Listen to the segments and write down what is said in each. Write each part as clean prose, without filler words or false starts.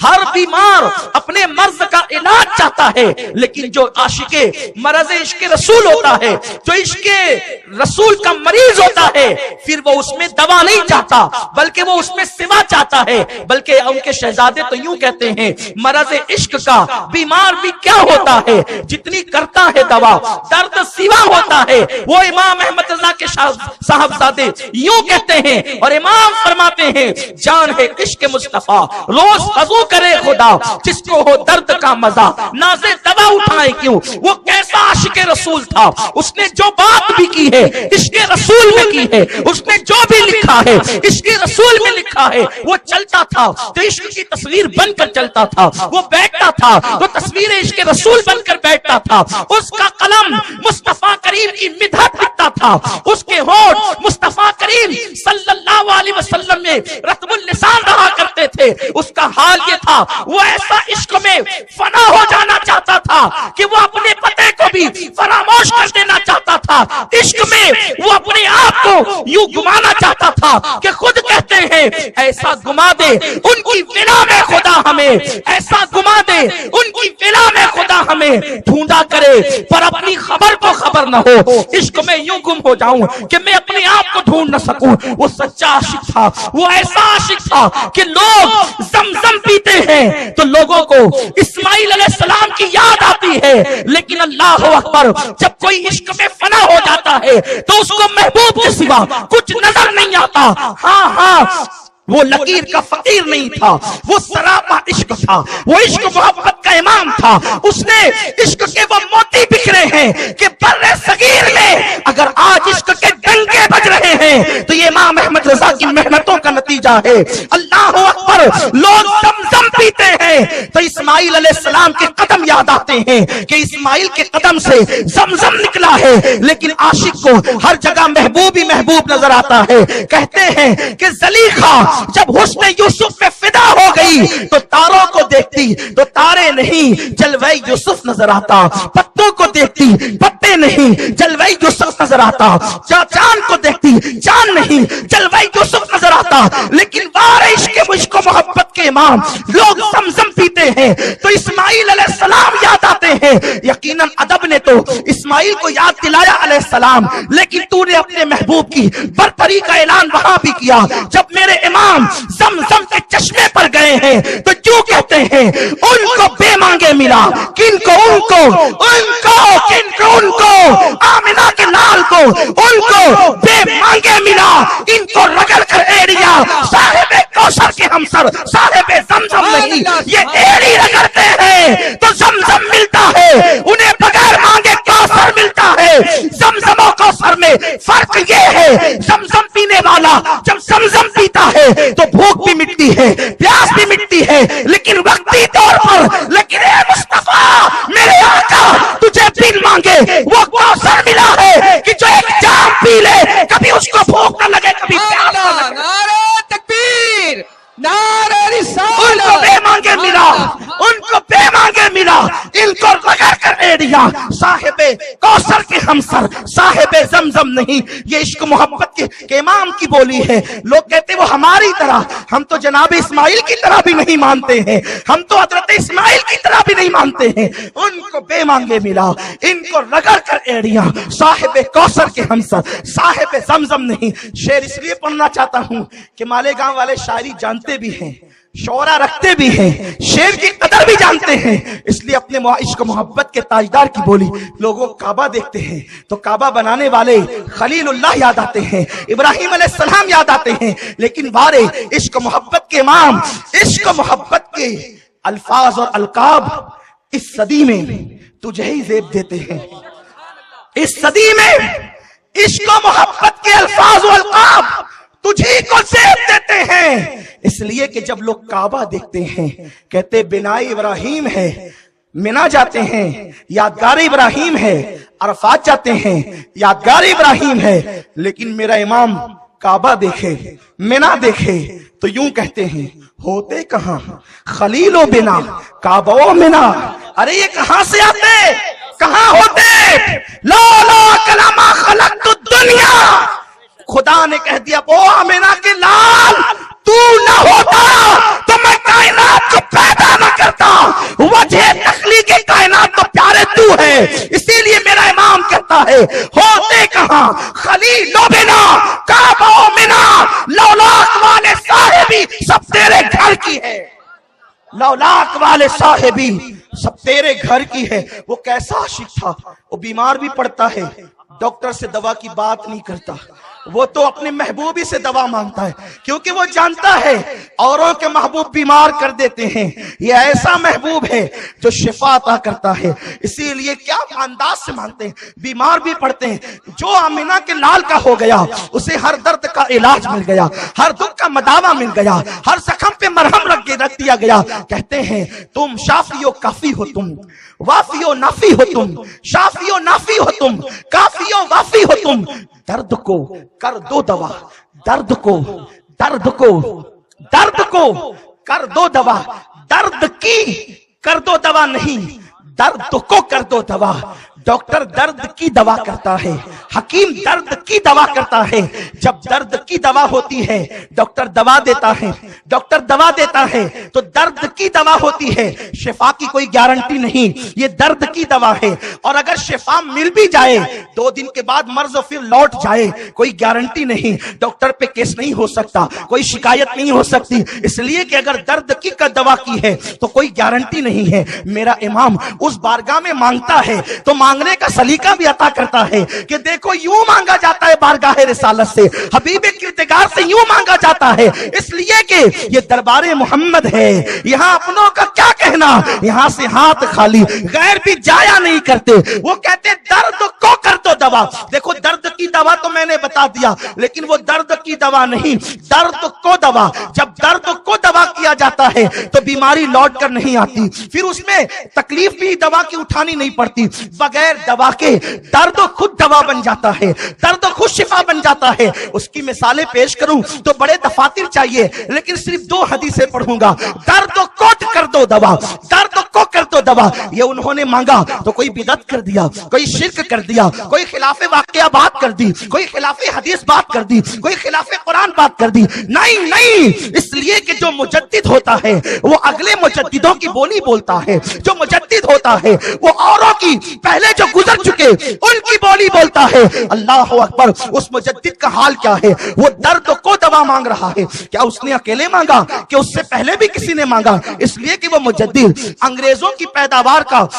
ہر بیمار اپنے مرض کا علاج چاہتا ہے، لیکن جو عاشق مرض عشق رسول ہوتا ہے، جو عشق رسول کا مریض ہوتا ہے، پھر وہ اس میں دوا نہیں چاہتا بلکہ وہ اس میں سوا چاہتا ہے۔ بلکہ ان کے شہزادے تو یوں کہتے ہیں مرض عشق کا بیمار بھی کیا ہوتا ہے، جتنی کرتا ہے دوا درد سوا ہوتا ہے۔ وہ امام احمد رضا کے صاحبزادے یوں کہتے ہیں، اور امام فرماتے ہیں جان ہے عشق مصطفیٰ روز وضو کرے خدا، جس کو ہو درد کا مزہ نازے دوا اٹھائے کیوں۔ وہ کیسا عاشق رسول تھا، اس نے جو بات بھی کی ہے عشق رسول میں کی ہے، اس نے جو بھی لکھا ہے عشق رسول میں لکھا ہے۔ وہ چلتا تھا تو عشق کی تصویر بن کر چلتا تھا، وہ بیٹھتا تھا تو تصویر عشق رسول بن کر بیٹھتا تھا۔ اس کا قلم مصطفیٰ کریم کی مدحت لکھتا تھا، اس کے ہونٹ مصطفیٰ کریم صلی اللہ علیہ وسلم میں رطب اللسان رہا کرتے تھے۔ اس کا حال یہ تھا وہ ایسا عشق میں فنا ہو جانا چاہتا تھا کہ وہ اپنے پتے کو بھی فراموش کر دینا چاہتا تھا۔ عشق میں وہ اپنے آپ کو یوں گمانا چاہتا تھا کہ خود کہتے ہیں ایسا گما دے ان کی ولا میں خدا ہمیں، ایسا گما دے ان کی ولا میں خدا ہمیں، ڈھونڈا کرے پر اپنی خبر کو خبر نہ ہو۔ عشق میں یوں گم ہو جاؤں کہ میں اپنے آپ کو ڈھونڈ نہ سکوں۔ وہ سچا عاشق تھا، وہ ایسا عاشق تھا کہ لوگ زمزم پیتے ہیں تو لوگوں کو اسماعیل علیہ السلام کی یاد آتی ہے، لیکن اللہ اکبر جب کوئی عشق میں فنا ہو جاتا ہے تو اس کو محبوب کے سوا کچھ نظر نہیں آتا۔ ہاں وہ لکیر کا فقیر نہیں تھا، وہ سراپا عشق تھا، وہ عشق محبت کا امام تھا۔ اس نے عشق کے وہ موتی بکھرے ہیں کہ بر صغیر میں اگر آج عشق کے ڈنکے بج رہے ہیں تو یہ امام احمد رضا کی محنتوں کا نتیجہ ہے۔ اللہ اکبر، لوگ زمزم پیتے ہیں تو اسماعیل علیہ السلام کے قدم یاد آتے ہیں کہ اسماعیل کے قدم سے زمزم نکلا ہے، لیکن عاشق کو ہر جگہ محبوب ہی محبوب نظر آتا ہے۔ کہتے ہیں کہ زلیخا جب حسن یوسف میں فدا ہو گئی تو تاروں کو دیکھتی تو تارے نہیں جلوہ یوسف نظر آتا، پتوں کو دیکھتی پتے نہیں جلوہ یوسف نظر آتا، چاند کو دیکھتی چاند نہیں جلوہ یوسف نظر آتا۔ لیکن وار عشق و محبت کے امام لوگ زمزم پیتے ہیں تو اسماعیل علیہ السلام یاد آتے ہیں۔ یقیناً ادب نے تو اسماعیل کو یاد دلایا علیہ السلام، لیکن تو نے اپنے محبوب کی برتری کا اعلان وہاں بھی کیا۔ جب میرے امام زمزم کے چشمے پر گئے ہیں تو کیوں کہتے ہیں ان کو بے مانگے ملا، کن کو ان کو، ان کو کن کو ان کو، آمنہ کے لال کو ان کو بے مانگے ملا، ان کو رگڑ کر ایڑیا صاحب کوثر کے ہمسر صاحب زمزم نہیں۔ یہ ایڑی رگڑتے ہیں تو زمزم ملتا ہے، انہیں بغیر مانگے کوثر ملتا ہے۔ زمزم و کوثر میں فرق یہ ہے زمزم پینے والا جب زمزم پیتا ہے تو بھوک بھی مٹتی ہے، پیاس بھی مٹتی ہے، لیکن وقتی طور پر۔ لیکن اے مصطفیٰ میرے آقا تجھے بن مانگے وہ کوثر ملا ہے کہ جو ایک جام پی لے کبھی اس کو بھوک نہ لگے کبھی پیاس نہ لگے۔ نعرہ تکبیر، نعرہ رسالہ۔ ان کو بے مانگے ملا، ان کو بے مانگے ملا، ان کو رگڑ کر ایڑیا صاحب کوثر کے ہمسر صاحب زمزم نہیں۔ یہ عشق محبت کے امام کی بولی ہے۔ لوگ کہتے وہ ہماری طرح، ہم تو جناب اسماعیل کی طرح بھی نہیں مانتے ہیں، ہم تو حضرت اسماعیل کی طرح بھی نہیں مانتے ہیں۔ ان کو بے مانگے ملا، ان کو رگڑ کر ایڑیا صاحب کوثر کے ہمسر صاحب زمزم نہیں۔ شعر اس لیے پڑھنا چاہتا ہوں کہ مالیگاؤں والے شاعری جانتے بھی ہیں، شعرا رکھتے بھی ہیں، شعر کی قدر بھی جانتے ہیں، اس لیے اپنے عشق محبت کے تاجدار کی بولی۔ لوگوں کعبہ دیکھتے ہیں تو کعبہ بنانے والے خلیل اللہ یاد آتے ہیں، ابراہیم علیہ السلام یاد آتے ہیں، لیکن بارے عشق محبت کے امام عشق محبت کے الفاظ اور القاب اس صدی میں تجھے ہی زیب دیتے ہیں۔ اس صدی میں عشق و محبت کے الفاظ و القاب تجھے کو زیب دیتے ہیں، اس لیے کہ جب لوگ کعبہ دیکھتے ہیں کہتے بنائے ابراہیم ہے، منا جاتے ہیں یادگار ابراہیم ہے، عرفات جاتے ہیں یادگار ابراہیم ہے، لیکن میرا امام کعبہ دیکھے منا دیکھے تو یوں کہتے ہیں ہوتے کہاں خلیل و بنا کعبہ و منا۔ ارے یہ کہاں سے آتے، کہاں ہوتے؟ لولا کلمہ خلقت الدنیا، خدا نے کہہ دیا وہ آمینہ کے لال تو نہ ہوتا تو میں کائنات کو پیدا है, होते कहां खलीलो बिना काबो मिना, लौलाक वाले साहिबी सब तेरे घर की है, लौलाक वाले साहिबी सब तेरे घर की है। वो कैसा आशिक था, वो बीमार भी पड़ता है, डॉक्टर से दवा की बात नहीं करता, वो तो अपने महबूबी से दवा मांगता है, क्योंकि वो जानता है औरों के महबूब बीमार कर देते हैं, ये ऐसा महबूब है जो शिफा अता करता है। इसीलिए क्या अंदाज से मांगते हैं, बीमार भी पड़ते हैं। जो आमिना के लाल का हो गया उसे हर दर्द का इलाज मिल गया, हर दुख का मदावा मिल गया, हर जख्म पे मरहम रख दिया गया। कहते हैं तुम शाफियो काफी हो, तुम वाफियो नाफी हो, तुम शाफियो नाफी हो, तुम काफियो वाफी हो, तुम दर्द को कर दो दवा, दर्द को कर दो दवा, दर्द की कर दो दवा नहीं, दर्द को कर दो दवा। डॉक्टर दर्द की दवा करता है, हकीम दर्द की दवा करता है। जब दर्द की दवा होती है डॉक्टर दवा देता है, डॉक्टर दवा देता है तो दर्द की दवा होती है, शिफा की कोई गारंटी नहीं, ये दर्द की दवा है। और अगर शिफा मिल भी जाए 2 दिन के बाद मर्ज फिर लौट जाए, कोई गारंटी नहीं, डॉक्टर पे केस नहीं हो सकता, कोई शिकायत नहीं हो सकती, इसलिए कि अगर दर्द की का दवा की है तो कोई गारंटी नहीं है। मेरा इमाम उस बारगाह में मांगता है तो मांगने का सलीका भी अता करता है कि देखो यूं मांगा जाता है बारगाह रिसालत से, हबीब किरतगार से यूं मांगा जाता है, इसलिए कि ये दरबारे मोहम्मद है, यहां अपनों का क्या कहना, यहां से हाथ खाली, गैर भी जाया नहीं करते। वो कहते दर्द को कर दो दवा। देखो दर्द की दवा तो मैंने बता दिया, लेकिन वो दर्द की दवा नहीं, दर्द को दवा। जब दर्द को दवा किया जाता है तो बीमारी लौट कर नहीं आती, फिर उसमें तकलीफ भी दवा की उठानी नहीं पड़ती, बगैर दवा के दर्द खुद दवा बन जाता है, दर्द खुद शिफा बन जाता है। उसकी मिसालें पेश करूं तो बड़े दफातर चाहिए, लेकिन सिर्फ 2 हदीसें पढ़ूंगा। दर्द को कर दो दवा, दर्द को कर दो दवा, ये उन्होंने मांगा तो कोई बिदअत कर दिया, कोई शिर्क कर दिया, कोई खिलाफे वाकया बात कर दी, कोई खिलाफे हदीस बात कर दी, कोई खिलाफे कुरान बात कर दी। नहीं, इसलिए कि जो मुजद्दिद होता है वो अगले मुजद्दिदों की बोली बोलता है, जो मुजद्दिद होता है वो औरों की पहले जो गुजर चुके उनकी बोली बोलता है। अल्लाह अकबर। उस मुजद्दिद का हाल क्या है, वो दर्द को दवा मांग रहा है। क्या उसने अकेले मांगा कि उससे पहले भी किसी ने मांगा? इसलिए कि वो मुजद्दिद अंग्रेजों की पैदावार का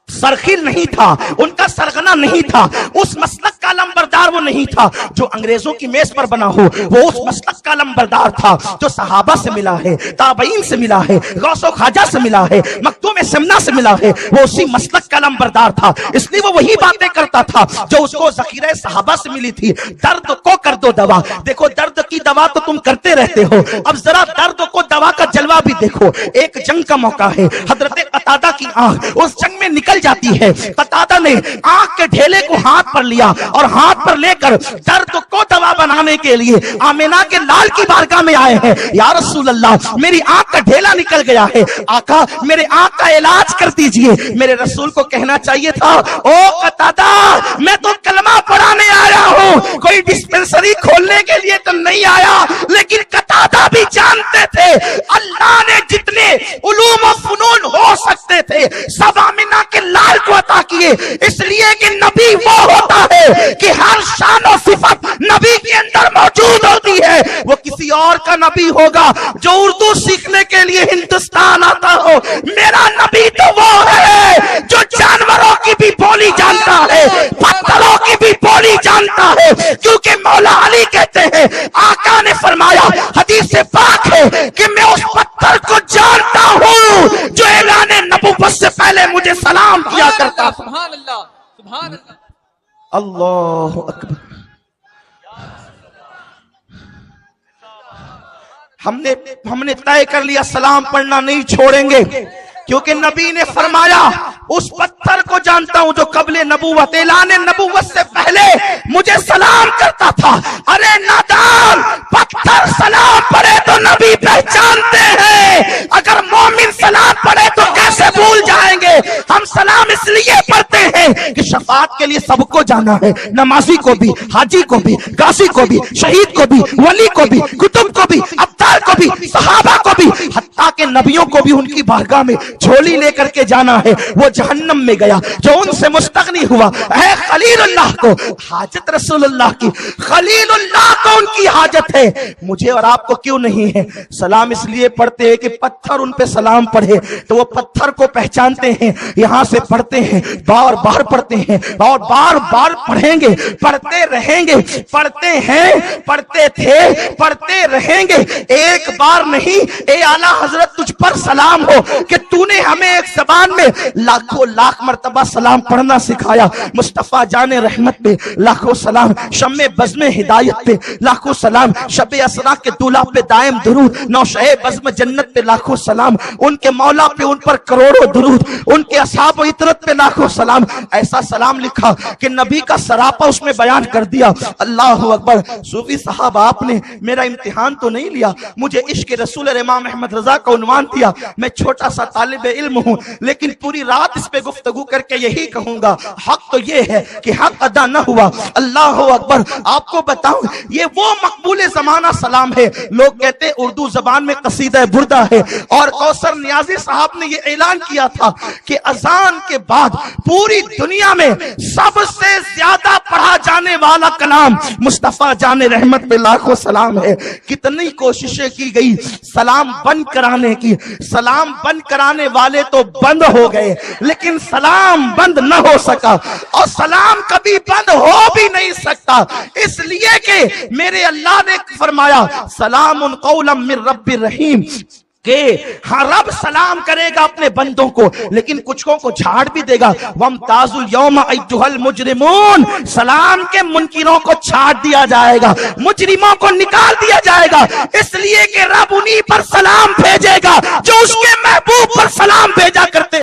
सरखिल नहीं था, उनका सरगना नहीं था, उस मसलक का लंबरदार वो नहीं था जो अंग्रेजों की मेज पर बना हो, वो उस मसलक का लंबरदार था जो सहाबा से मिला है, ताबईन से मिला है, गौसो खाजा से मिला है, मखदूम सिमना से मिला है, वो उसी मसलक का लंबरदार था। इसलिए वो वही बातें करता था जो उसको ज़खीरे सहाबा से मिली थी। दर्द को कर दो दवा। देखो दर्द की दवा तो तुम करते रहते हो, अब जरा दर्द को दवा का जलवा भी देखो। एक जंग का मौका है, हजरत कतादा की आंख उस जंग में निकल जाती है। कतादा ने आंख के ढेले को हाथ पर लिया और हाथ पर लेकर दर्द को दवा बनाने के लिए आमिना के लाल की बारगाह में आए हैं। या रसूल अल्लाह, मेरी आंख का ढेला निकल गया है, आका मेरे आंख का इलाज कर दीजिए। मेरे रसूल को कहना चाहिए था, ओ कतादा मैं तो कलमा पढ़ाने आया हूँ, कोई डिस्पेंसरी खोलने के लिए तो नहीं आया। लेकिन कतादा भी जानते थे अल्लाह ने जितने उलूम और फुनून हो सकते थे सब आमिना के लाल को अता किए। इसलिए कि नबी वो होता है कि हर शान और सिफत नबी के अंदर मौजूद होती है। वो किसी और का नबी होगा जो उर्दू सीखने के लिए हिंदुस्तान आता हो। मेरा नबी तो वो है जो जानवरों की भी बोली जानता है, पत्थरों की भी बोली जानता है, क्योंकि मौला अली कहते हैं आका ने फरमाया, हदीस से पाक है कि मैं उस पत्थर को जानता हूं जो ऐलान नबुव्वत से पहले मुझे सलाम किया करता। सुभान अल्लाह, सुभान अल्लाह, अल्लाहु अकबर। हमने तय कर लिया सलाम पढ़ना नहीं छोड़ेंगे, क्योंकि नबी ने फरमाया उस पत्थर को जानता हूं जो कबले नबूवत ऐलान नबूवत से पहले मुझे सलाम करता था। अरे नादान, पत्थर सलाम पढ़े तो नबी पहचानते हैं, अगर मोमिन सलाम पढ़े तो कैसे भूल जाएंगे। हम सलाम इसलिए पढ़ते हैं कि शफाअत के लिए सबको जाना है, नमाजी को भी, हाजी को भी, गाजी को भी, शहीद को भी, वली को भी, कुतुब को भी, अब्दाल को भी, सहाबा को भी, हत्ता के नबियों को भी उनकी बारगाह में झोली लेकर के जाना है। वो जहन्नम में गया जो उनसे मुस्तगनी हुआ, है खलीलुल्लाह को हाजत रसूलुल्लाह की, खलीलुल्लाह को उनकी हाजत है, मुझे और आपको क्यों नहीं है? सलाम इसलिए पढ़ते हैं कि पत्थर उन पे सलाम पढ़े तो वो पत्थर को पहचानते हैं, यहां से पढ़ते हैं, बार बार पढ़ते हैं और बार बार पढ़ेंगे, पढ़ते रहेंगे, पढ़ते हैं, पढ़ते थे, पढ़ते रहेंगे। एक बार नहीं, ए आला हजरत तुझ पर सलाम हो कि तूने हमें एक ज़बान में लाखों लाख मर्तबा सलाम पढ़ना सिखाया। मुस्तफा जाने रहमत पे लाखों सलाम, शम्मे बज़्म हिदायत पे लाखों सलाम, शबे असरा के दूल्हा पे दायम दुरूद, नौशहे बज़्म जन्नत पे लाखों सलाम, उनके मौला पे उन पर करोड़ों दुरूद, उनके असहाब व इतरत पे लाखों सलाम। ऐसा सलाम लिखा कि नबी का सरापा उसमें बयान कर दिया। अल्लाह अकबर। सूफी साहब, आपने मेरा इम्तिहान तो नहीं लिया, मुझे इश्क रसूल इमाम अहमद रजा का उन्वान दिया। मैं छोटा सा तालिब इल्म हूं, लेकिन पूरी रात इस पे गुफ्तगू करके यही कहूंगा, हक तो ये है कि हक अदा न हुआ। अल्लाह अकबर। आपको बताऊं, ये वो मकबूल जमाना सलाम है। लोग कहते हैं उर्दू जबान में कसीदा बुर्दा है, और कौसर नियाजी साहब ने ये ऐलान किया था कि अजान के बाद पूरी दुनिया में सबसे ज्यादा पढ़ा जाने वाला कलाम मुस्तफा जाने रहमत पे लाखों सलाम है। कितनी कोशिशें की गई सलाम बंद कराने की, सलाम बंद कराने वाले तो बंद हो गए, लेकिन सलाम बंद न हो सका, और सलाम कभी बंद हो भी नहीं सकता, इसलिए कि मेरे अल्लाह ने फरमाया सलामुन कौलम मिर रब्बिर रहीम, के हाँ रब सलाम करेगा अपने बंदों को, लेकिन कुछों को झाड़ भी देगा। वमताजुल यौमा अय्युहल मुजरिमून, सलाम के मुनकिरों को छाड़ दिया जाएगा, मुजरिमों को निकाल दिया जाएगा, इसलिए कि रब उन्हीं पर सलाम भेजेगा जो उसके महबूब पर सलाम भेजा